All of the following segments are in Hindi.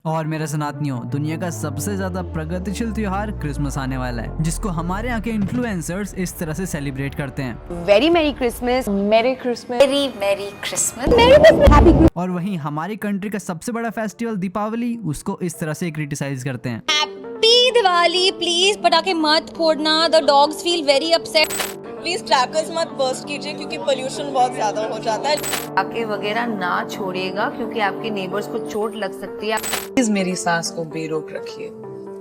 और मेरे सनातनियों, दुनिया का सबसे ज्यादा प्रगतिशील त्योहार क्रिसमस आने वाला है, जिसको हमारे यहाँ के इन्फ्लुएंसर्स इस तरह से सेलिब्रेट करते हैं। वेरी मेरी क्रिसमस, मेरी क्रिसमस, वेरी मेरी क्रिसमस, हैप्पी और वहीं हमारी कंट्री का सबसे बड़ा फेस्टिवल दीपावली, उसको इस तरह से क्रिटिसाइज करते हैं। हैप्पी दिवाली। प्लीज पटाखे मत फोड़ना, the dogs feel very upset. Please crackers मत बर्स्ट कीजिए क्योंकि पोल्यूशन बहुत ज्यादा हो जाता है। पटाखे वगैरह ना छोड़िएगा क्योंकि आपके नेबर्स को चोट लग सकती है। प्लीज मेरी सांस को बेरोक रखिए।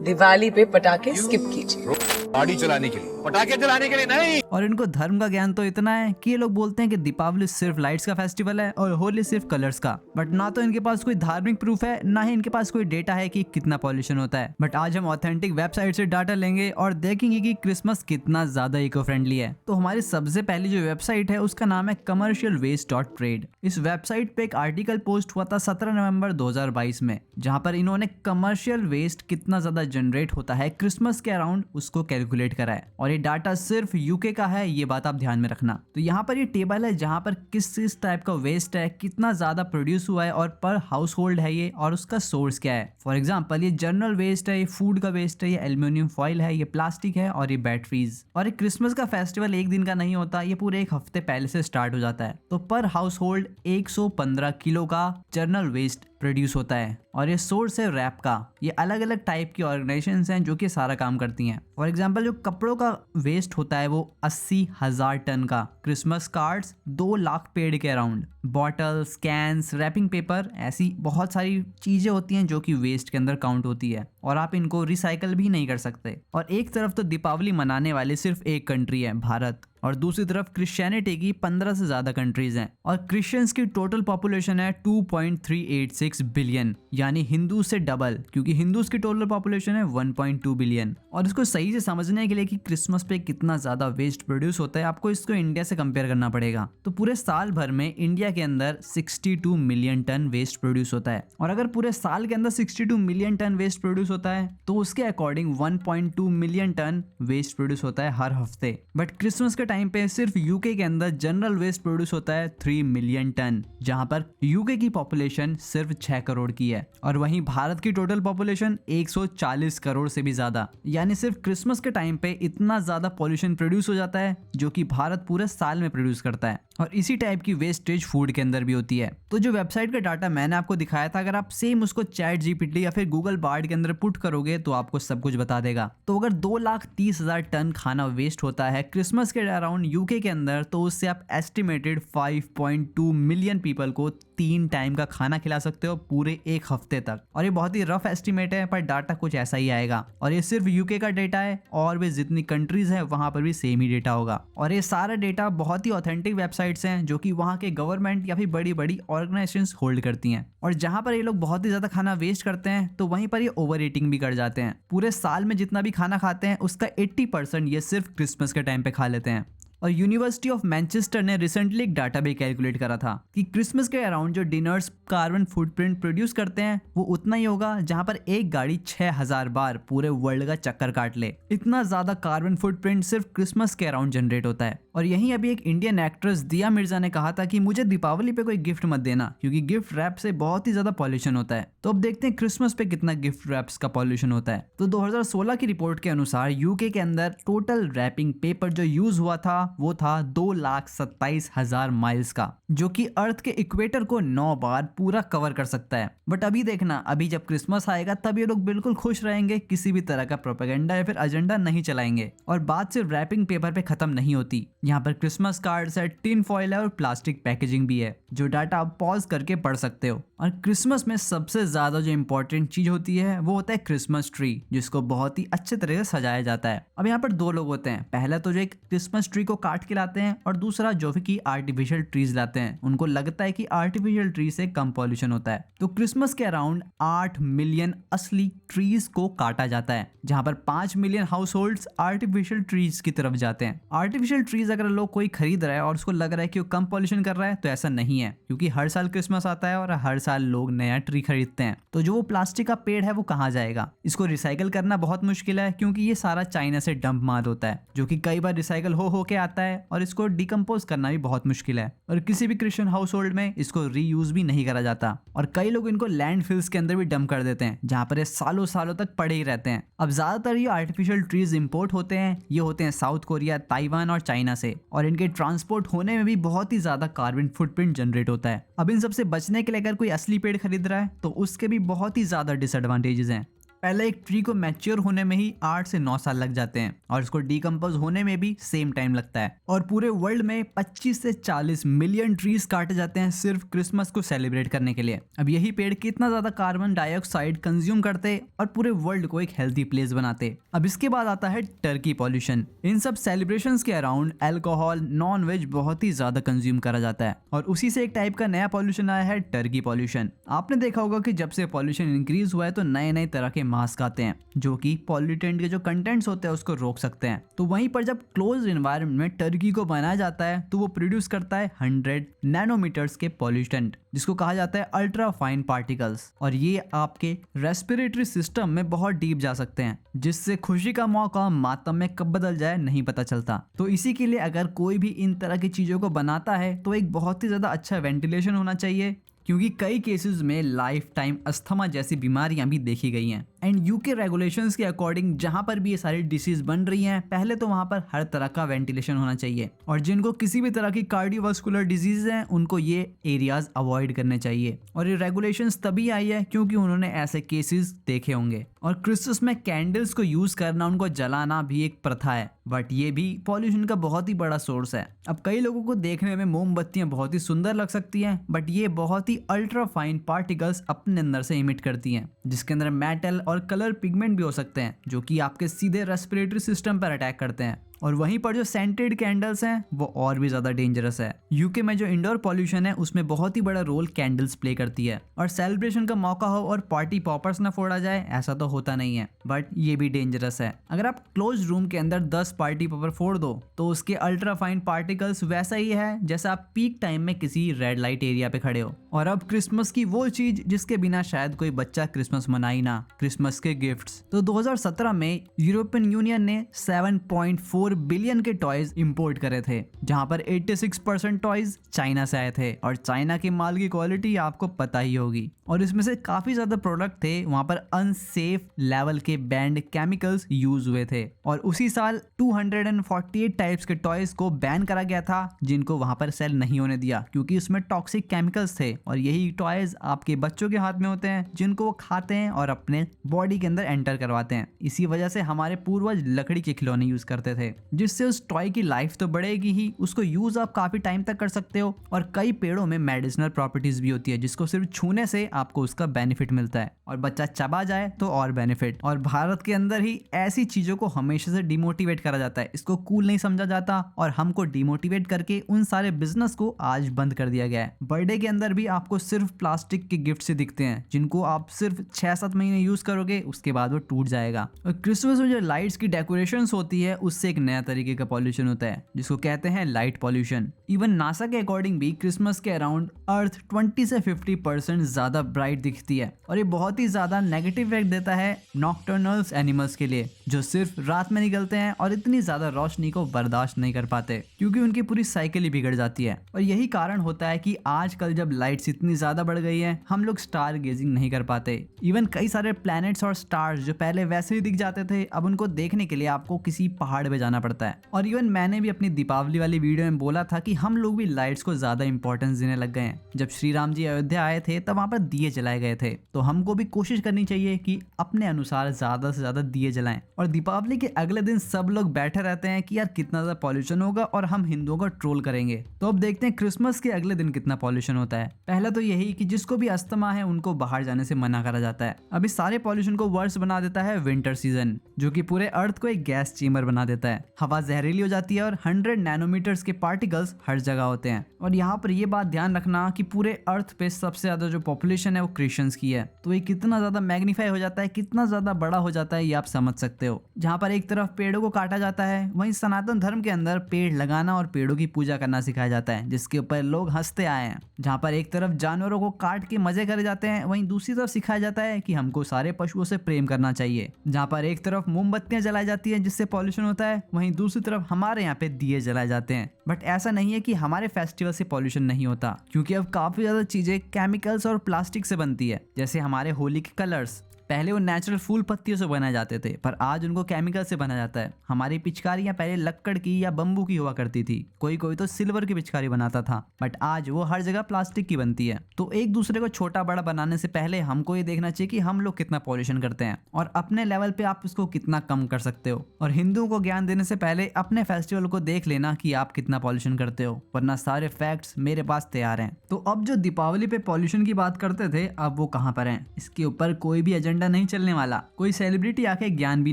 दिवाली पे पटाखे स्किप कीजिए। गाड़ी चलाने के लिए, पटाखे चलाने के लिए नहीं। और इनको धर्म का ज्ञान तो इतना है कि ये लोग बोलते हैं कि दीपावली सिर्फ लाइट्स का फेस्टिवल है और होली सिर्फ कलर्स का। बट ना तो इनके पास कोई धार्मिक प्रूफ है, ना ही इनके पास कोई डेटा है कि कितना पॉल्यूशन होता है। बट आज हम ऑथेंटिक वेबसाइट से डाटा लेंगे और देखेंगे कि क्रिसमस कितना ज्यादा इको फ्रेंडली है। तो हमारी सबसे पहली जो वेबसाइट है उसका नाम है commercialwaste.trade। इस वेबसाइट पे एक आर्टिकल पोस्ट हुआ था 17 नवंबर 2022 में, जहां पर इन्होंने कमर्शियल वेस्ट कितना ज्यादा जनरेट होता है क्रिसमस के अराउंड उसको कैलकुलेट करा है। और ये डाटा सिर्फ यूके का है, ये बात आप ध्यान में रखना। तो यहाँ पर ये टेबल है जहाँ पर किस टाइप का वेस्ट है, कितना ज्यादा प्रोड्यूस हुआ है और पर हाउस होल्ड है ये, और उसका सोर्स क्या है। फॉर एग्जाम्पल ये जनरल वेस्ट है, ये फूड का वेस्ट है, ये एल्यूमिनियम फॉइल है, ये प्लास्टिक है और ये बैटरीज। और ये क्रिसमस का फेस्टिवल एक दिन का नहीं होता, ये पूरे एक हफ्ते पहले से स्टार्ट हो जाता है। तो पर हाउस होल्ड 115 किलो का जनरल वेस्ट प्रोड्यूस होता है। और ये सोर्स है रैप का। ये अलग अलग टाइप की ऑर्गेनाइजेशंस हैं जो कि सारा काम करती हैं। फॉर एग्जांपल जो कपड़ों का वेस्ट होता है वो 80,000 टन का, क्रिसमस कार्ड्स 2 लाख पेड़ के around, bottles, cans, wrapping paper, ऐसी बहुत सारी चीजें होती हैं जो कि वेस्ट के अंदर काउंट होती है और आप इनको रिसाइकल भी नहीं कर सकते। और एक तरफ तो दीपावली मनाने वाले सिर्फ एक कंट्री है, भारत, और दूसरी तरफ क्रिश्चियनिटी की 15 से ज्यादा कंट्रीज हैं। और क्रिश्चियंस की टोटल पॉपुलेशन है 2.386 बिलियन, यानी हिंदू से डबल, क्योंकि हिंदूज की टोटल पॉपुलेशन है 1.2 बिलियन। और इसको सही से समझने के लिए कि क्रिसमस पे कितना ज्यादा वेस्ट प्रोड्यूस होता है, आपको इसको इंडिया से कंपेयर करना पड़ेगा। तो पूरे साल भर में इंडिया के अंदर 62 मिलियन टन वेस्ट प्रोड्यूस होता है। और अगर पूरे साल के अंदर 62 मिलियन टन वेस्ट प्रोड्यूस होता है तो उसके according 1.2 million ton waste produce होता है हर हफ्ते। बट क्रिसमस के टाइम पे सिर्फ यूके के अंदर जनरल वेस्ट प्रोड्यूस होता है 3 मिलियन टन, जहां पर यूके की पॉपुलेशन सिर्फ 6 करोड़ की है। और वहीं भारत की टोटल पॉपुलेशन 140 करोड़ से भी ज्यादा, यानी सिर्फ क्रिसमस के टाइम पे इतना ज्यादा पॉल्यूशन प्रोड्यूस हो जाता है जो कि भारत पूरे साल में प्रोड्यूस करता है। और इसी टाइप की वेस्टेज फूड के अंदर भी होती है। तो जो वेबसाइट का डाटा मैंने आपको दिखाया था, अगर आप सेम उसको चैट जीपीटी या फिर गूगल बार्ड के अंदर पुट करोगे तो आपको सब कुछ बता देगा। तो अगर 2,30,000 टन खाना वेस्ट होता है क्रिसमस के अराउंड यूके के अंदर, तो उससे आप एस्टिमेटेड 5.2 मिलियन पीपल को 3 टाइम का खाना खिला सकते हो पूरे एक हफ्ते तक। और ये बहुत ही रफ एस्टिमेट है, पर डाटा कुछ ऐसा ही आएगा। और ये सिर्फ यूके का डेटा है, और भी जितनी कंट्रीज हैं वहां पर भी सेम ही डेटा होगा। और ये सारा डेटा बहुत ही ऑथेंटिक वेबसाइट्स हैं जो कि वहाँ के गवर्नमेंट या फिर बड़ी बड़ी ऑर्गेनाइजेशंस होल्ड करती हैं। और जहाँ पर ये लोग बहुत ही ज्यादा खाना वेस्ट करते हैं तो वहीं पर ये ओवर ईटिंग भी कर जाते हैं। पूरे साल में जितना भी खाना खाते हैं उसका 80% ये सिर्फ क्रिसमस के टाइम पे खा लेते हैं। और यूनिवर्सिटी ऑफ मैनचेस्टर ने रिसेंटली एक डाटा भी कैलकुलेट करा था कि क्रिसमस के अराउंड जो डिनर्स कार्बन फुटप्रिंट प्रोड्यूस करते हैं वो उतना ही होगा जहां पर एक गाड़ी 6000 बार पूरे वर्ल्ड का चक्कर काट ले। इतना ज्यादा कार्बन फुटप्रिंट सिर्फ क्रिसमस के अराउंड जनरेट होता है। और यहीं अभी एक इंडियन एक्ट्रेस दिया मिर्जा ने कहा था कि मुझे दीपावली पे कोई गिफ्ट मत देना क्योंकि गिफ्ट रैप से बहुत ही ज्यादा पॉल्यूशन होता है। तो अब देखते हैं क्रिसमस पे कितना गिफ्ट रैप्स का पॉल्यूशन होता है। तो 2016 की रिपोर्ट के अनुसार यूके के अंदर टोटल रैपिंग पेपर जो यूज हुआ था वो था 2,27,000 माइल्स का, जो कि अर्थ के इक्वेटर को 9 बार पूरा कवर कर सकता है। बट अभी देखना, अभी जब क्रिसमस आएगा तब ये लोग बिल्कुल खुश रहेंगे, किसी भी तरह का प्रोपेगेंडा या फिर एजेंडा नहीं चलाएंगे। और बात सिर्फ रैपिंग पेपर पे खत्म नहीं होती। यहाँ पर क्रिसमस कार्ड्स है, टिन फॉइल है और प्लास्टिक पैकेजिंग भी है, जो डाटा आप पॉज करके पढ़ सकते हो। और क्रिसमस में सबसे ज्यादा जो इंपॉर्टेंट चीज होती है वो होता है क्रिसमस ट्री, जिसको बहुत ही अच्छे तरह से सजाया जाता है। अब यहाँ पर 2 लोग होते हैं, पहला तो जो एक क्रिसमस ट्री को काट के लाते हैं और दूसरा जो कि आर्टिफिशियल ट्रीज लाते हैं। उनको लगता है कि आर्टिफिशियल ट्री से कम पॉल्यूशन होता है। तो क्रिसमस के अराउंड 8 मिलियन असली ट्रीज को काटा जाता है, जहां पर 5 million house holds artificial trees की तरफ जाते हैं। आर्टिफिशियल ट्रीज अगर लोग कोई खरीद रहा है और उसको लग रहा है कि वो कम पॉल्यूशन कर रहा है, तो ऐसा नहीं है, क्योंकि हर साल क्रिसमस आता है और हर साल लोग नया ट्री खरीदते हैं। तो जो वो प्लास्टिक का पेड़ है वो कहाँ जाएगा? इसको रिसाइकल करना बहुत मुश्किल है, क्योंकि ये सारा चाइना से डंप माल होता है जो कि कई बार रिसाइकल हो के आता है, और इसको डिकम्पोज करना भी बहुत मुश्किल है, और किसी भी क्रिश्चियन हाउस होल्ड में इसको रीयूज भी नहीं करा जाता। और कई लोग इनको लैंडफिल्स के अंदर भी डंप कर देते हैं, जहाँ पर ये सालों सालों तक पड़े ही रहते हैं। अब ज्यादातर ये आर्टिफिशियल ट्रीज इंपोर्ट होते हैं, ये होते हैं साउथ कोरिया, ताइवान और चाइना से, और इनके ट्रांसपोर्ट होने में भी बहुत ही ज्यादा कार्बन फुटप्रिंट जनरेट होता है। अब इन सबसे बचने के लिए अगर कोई असली पेड़ खरीद रहा है तो उसके भी बहुत ही ज्यादा डिसएडवांटेजेस हैं। पहले एक ट्री को मैच्योर होने में ही 8 से 9 साल लग जाते हैं, और इसको डीकम्पोज होने में भी सेम टाइम लगता है। और पूरे वर्ल्ड में 25 से 40 मिलियन ट्रीज काटे जाते हैं सिर्फ क्रिसमस को सेलिब्रेट करने के लिए। अब यही पेड़ कितना ज्यादा कार्बन डाइऑक्साइड कंज्यूम करते और पूरे वर्ल्ड को एक हेल्थी प्लेस बनाते। अब इसके बाद आता है टर्की पॉल्यूशन। इन सब सेलिब्रेशंस के अराउंड अल्कोहल, नॉन वेज बहुत ही ज्यादा कंज्यूम करा जाता है, और उसी से एक टाइप का नया पॉल्यूशन आया है, टर्की पॉल्यूशन। आपने देखा होगा कि जब से पॉल्यूशन इंक्रीज हुआ है तो नए नए तरह के मास्क आते हैं जो कि पॉल्यूटेंट के जो कंटेंट्स होते हैं उसको रोक सकते हैं। तो वहीं पर जब क्लोज एनवायरनमेंट में टर्की को बनाया जाता है तो वो प्रोड्यूस करता है 100 नैनोमीटर्स के पॉल्यूटेंट, जिसको कहा जाता है अल्ट्रा फाइन पार्टिकल्स, और ये आपके रेस्पिरेटरी सिस्टम में बहुत डीप जा सकते हैं, जिससे खुशी का मौका मातम में कब बदल जाए नहीं पता चलता। तो इसी के लिए अगर कोई भी इन तरह की चीजों को बनाता है तो एक बहुत ही ज्यादा अच्छा वेंटिलेशन होना चाहिए, क्योंकि कई केसेस में लाइफ टाइम अस्थमा जैसी बीमारियां भी देखी गई हैं। एंड यूके रेगुलेशंस के अकॉर्डिंग जहां पर भी ये सारी डिसीज बन रही हैं, पहले तो वहां पर हर तरह का वेंटिलेशन होना चाहिए, और जिनको किसी भी तरह की कार्डियोवास्कुलर डिजीज हैं उनको ये एरियाज अवॉइड करने चाहिए। और ये रेगुलेशंस तभी आई है क्योंकि उन्होंने ऐसे केसेस देखे होंगे। और क्रिसमस में कैंडल्स को यूज करना, उनको जलाना भी एक प्रथा है, बट ये भी पॉल्यूशन का बहुत ही बड़ा सोर्स है। अब कई लोगों को देखने में मोमबत्तियां बहुत ही सुंदर लग सकती हैं, बट ये बहुत ही अल्ट्रा फाइन पार्टिकल्स अपने अंदर से इमिट करती हैं, जिसके अंदर मेटल और कलर पिगमेंट भी हो सकते हैं, जो कि आपके सीधे रेस्पिरेटरी सिस्टम पर अटैक करते हैं। और वहीं पर जो सेंटेड कैंडल्स हैं वो और भी ज्यादा डेंजरस है। यूके में जो इंडोर पॉल्यूशन है उसमें बहुत ही बड़ा रोल कैंडल्स प्ले करती है, और सेलिब्रेशन का मौका हो और पार्टी पॉपर्स ना फोड़ा जाए ऐसा तो होता नहीं है, बट ये भी डेंजरस है। अगर आप क्लोज रूम के अंदर 10 पार्टी पॉपर फोड़ दो तो उसके अल्ट्रा फाइन पार्टिकल्स वैसा ही है जैसा आप पीक टाइम में किसी रेड लाइट एरिया पे खड़े हो। और अब क्रिसमस की वो चीज जिसके बिना शायद कोई बच्चा क्रिसमस मनाई ना, क्रिसमस के गिफ्ट्स। तो 2017 में यूरोपियन यूनियन ने 7.4 बिलियन के टॉयज इंपोर्ट करे थे, जहां पर 86% टॉयज चाइना से आए थे, और चाइना के माल की क्वालिटी आपको पता ही होगी। और इसमें से काफी ज्यादा प्रोडक्ट थे वहां पर अनसेफ लेवल के बैंड केमिकल्स यूज हुए थे। और उसी साल 248 टाइप्स के टॉयज को बैन करा गया था, जिनको वहां पर सेल नहीं होने दिया क्योंकि उसमें टॉक्सिक केमिकल्स थे। और यही टॉयज आपके बच्चों के हाथ में होते हैं, जिनको वो खाते हैं और अपने बॉडी के अंदर एंटर करवाते हैं। इसी वजह से हमारे पूर्वज लकड़ी के खिलौने यूज करते थे, जिससे उस टॉय की लाइफ तो बढ़ेगी ही, उसको यूज आप काफी टाइम तक कर सकते हो। और कई पेड़ों में मेडिसिनल प्रॉपर्टीज भी होती है, जिसको सिर्फ छूने से आपको उसका बेनिफिट मिलता है, और बच्चा चबा जाए तो और बेनिफिट। और भारत के अंदर ही ऐसी चीजों को हमेशा से डिमोटिवेट करा जाता है, इसको कूल नहीं समझा जाता, और हमको डिमोटिवेट करके उन सारे बिजनेस को आज बंद कर दिया गया है। बर्थडे के अंदर भी आपको सिर्फ प्लास्टिक के गिफ्ट से दिखते हैं, जिनको आप सिर्फ 6-7 महीने यूज करोगे, उसके बाद वो टूट जाएगा। और क्रिसमस में जो लाइट्स की डेकोरेशंस होती है उससे एक नया तरीके का पॉल्यूशन होता है, जिसको कहते हैं लाइट पॉल्यूशन। इवन नासा के अकॉर्डिंग भी क्रिसमस के अराउंड अर्थ 20 से 50% ज्यादा ब्राइट दिखती है, और ये बहुत ही ज्यादा नेगेटिव इफेक्ट देता है नॉक्टर्नल्स एनिमल्स के लिए, जो सिर्फ रात में निकलते हैं और इतनी ज्यादा रोशनी को बर्दाश्त नहीं कर पाते, क्योंकि उनकी पूरी साइकिल ही बिगड़ जाती है। और यही कारण होता है कि आजकल जब लाइट्स इतनी ज्यादा बढ़ गई है, हम लोग स्टार गेजिंग नहीं कर पाते। इवन कई सारे प्लैनेट्स और स्टार्स जो पहले वैसे ही दिख जाते थे, अब उनको देखने के लिए आपको किसी पहाड़ पे जाना पड़ता है। और इवन मैंने भी अपनी दीपावली वाली वीडियो में बोला था कि हम लोग भी लाइट्स को ज्यादा इंपॉर्टेंस देने लग गए हैं। जब श्री राम जी अयोध्या आए थे तब वहां पर दिए जलाए गए थे, तो हमको भी कोशिश करनी चाहिए कि अपने अनुसार ज्यादा से ज्यादा दिए जलाएं। और दीपावली के अगले दिन सब लोग बैठे रहते हैं कि यार कितना ज्यादा पॉल्यूशन होगा और हम हिंदुओं को ट्रोल करेंगे। तो अब देखते हैं क्रिसमस के अगले दिन कितना पॉल्यूशन होता है। पहला तो यही कि जिसको भी अस्थमा है उनको बाहर जाने से मना करा जाता है। अब इस सारे पॉल्यूशन को वर्स बना देता है विंटर सीजन, जो कि पूरे अर्थ को एक गैस चेम्बर बना देता है। हवा जहरीली हो जाती है और 100 नैनोमीटर्स के पार्टिकल्स हर जगह होते हैं। और यहाँ पर ये बात ध्यान रखना कि पूरे अर्थ पे सबसे ज्यादा जो पॉपुलेशन पोजीशन है वो क्रिश्चियंस की है, तो ये कितना ज्यादा मैग्नीफाई हो जाता है, कितना ज्यादा बड़ा हो जाता है, ये आप समझ सकते हो। जहाँ पर एक तरफ पेड़ों को काटा जाता है, वहीं सनातन धर्म के अंदर पेड़ लगाना और पेड़ों की पूजा करना सिखाया जाता है, जिसके ऊपर लोग हंसते आए हैं। जहाँ पर एक तरफ जानवरों को काट के मजे करे जाते हैं, वहीं दूसरी तरफ सिखाया जाता है कि हमको सारे पशुओं से प्रेम करना चाहिए। जहाँ पर एक तरफ मोमबत्तियां जलाई जाती है जिससे पॉल्यूशन होता है, वहीं दूसरी तरफ हमारे यहाँ पे दिए जलाए जाते हैं। बट ऐसा नहीं है कि हमारे फेस्टिवल से पॉल्यूशन नहीं होता, क्योंकि अब काफी ज्यादा चीजें केमिकल्स और प्लास्टिक से बनती है। जैसे हमारे होली के कलर्स, पहले वो नेचुरल फूल पत्तियों से बनाए जाते थे, पर आज उनको केमिकल से बना जाता है। हमारी पिचकारियां पहले लक्कड़ की या बम्बू की हुआ करती थी, कोई कोई तो सिल्वर की पिचकारी बनाता था, बट आज वो हर जगह प्लास्टिक की बनती है। तो एक दूसरे को छोटा बड़ा बनाने से पहले हमको ये देखना चाहिए कि हम लोग कितना पॉल्यूशन करते हैं और अपने लेवल पे आप इसको कितना कम कर सकते हो। और हिंदुओं को ज्ञान देने से पहले अपने फेस्टिवल को देख लेना कि आप कितना पॉल्यूशन करते हो, वरना सारे फैक्ट्स मेरे पास तैयार हैं। तो अब जो दीपावली पे पॉल्यूशन की बात करते थे, अब वो कहाँ पर हैं? इसके ऊपर कोई भी एजेंडा नहीं चलने वाला, कोई सेलिब्रिटी आके ज्ञान भी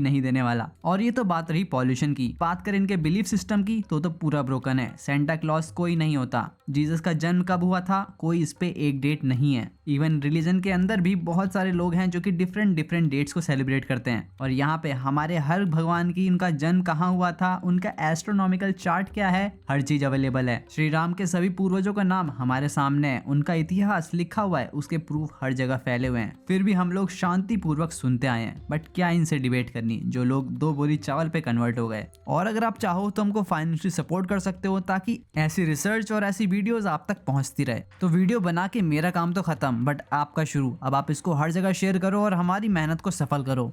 नहीं देने वाला। और ये तो बात रही पॉल्यूशन की। बात करें इनके बिलीफ सिस्टम की तो पूरा ब्रोकन है। सेंटा क्लॉज कोई नहीं होता, जीसस का जन्म कब हुआ था कोई इस पे एक डेट नहीं है। इवन रिलीजन के अंदर भी बहुत सारे लोग हैं जो कि डिफरेंट डेट्स को सेलिब्रेट करते हैं, और यहाँ पे हमारे हर भगवान की उनका जन्म कहाँ हुआ था, उनका एस्ट्रोनॉमिकल चार्ट क्या है, हर चीज अवेलेबल है। श्री राम के सभी पूर्वजों का नाम हमारे सामने है, उनका इतिहास लिखा हुआ है, उसके प्रूफ हर जगह फैले हुए हैं। फिर भी हम लोग शांति पूर्वक सुनते आए हैं। बट क्या इनसे डिबेट करनी, जो लोग 2 बोरी चावल पे कन्वर्ट हो गए। और अगर आप चाहो तो हमको फाइनेंशियली सपोर्ट कर सकते हो, ताकि ऐसी रिसर्च और ऐसी वीडियोस आप तक पहुंचती रहे। तो वीडियो बना के मेरा काम तो खत्म, बट आपका शुरू। अब आप इसको हर जगह शेयर करो और हमारी मेहनत को सफल करो।